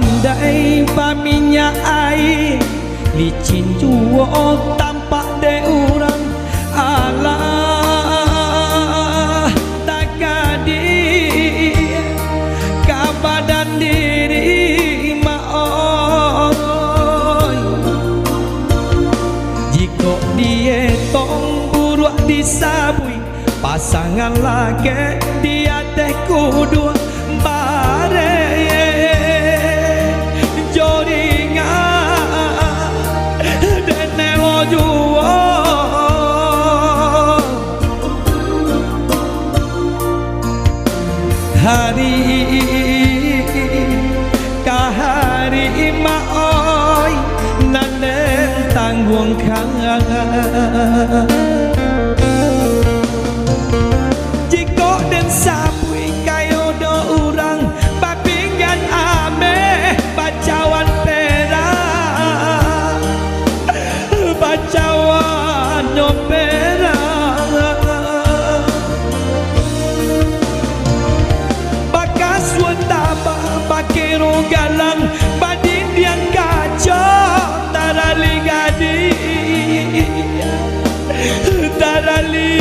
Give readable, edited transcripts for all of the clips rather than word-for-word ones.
pandai paminya air licin juo tampak de urang alah tak kadi kabadan diri maoy jika dia tong buruak disabui pasangan lagi dia teh kudu bare hari kahari maoi nanen tanggung kang jiko den sapui kayo do urang papinggan ame bacawan perak bacawan nyopera bakero galang badin yang kacau tarali gadi tarali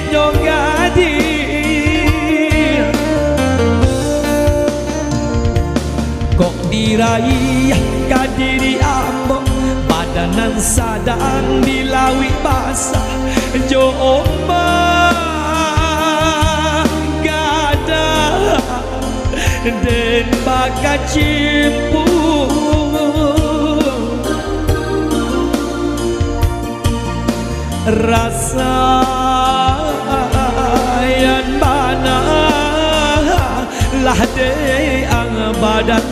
nyogadi kok diraih kadiri ambo badanan sadang dilawi basah jo den bakat cimpu rasa yang mana lah de ang badan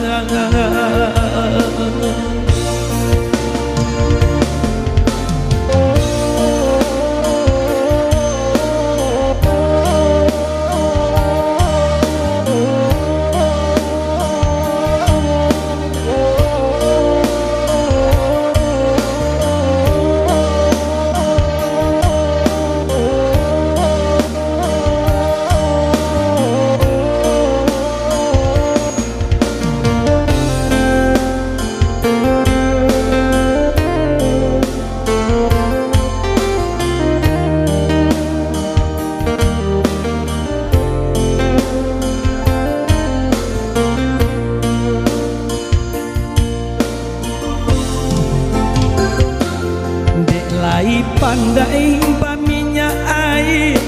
pandai paminya air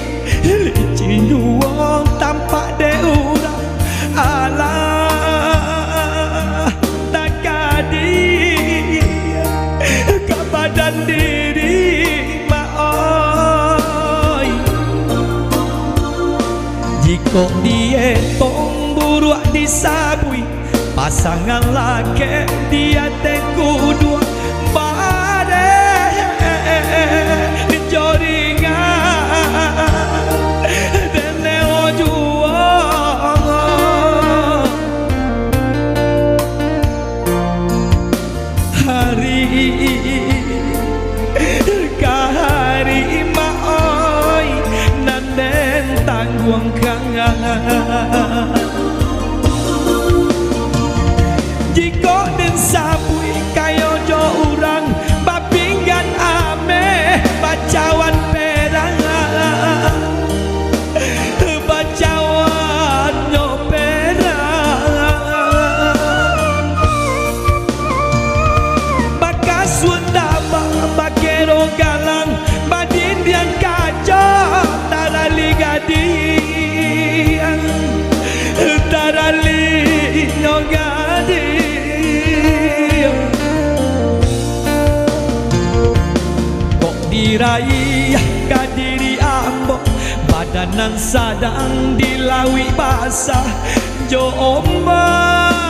licin juang tampak de urang alah tak kadi ke badan diri maoi jika dia tong buruak disabui pasangan laki dia teh kudu kahari maoi nanen tanggung kang jiko den sabui kayo jo urang papinggan ame bacawan perang bacawan nyoperang bakas wendama bakero galang badin yang kacau tarali gadi tarali nyogadi kok diraih kadiri ambo badanan sadang dilawi basah jo ombak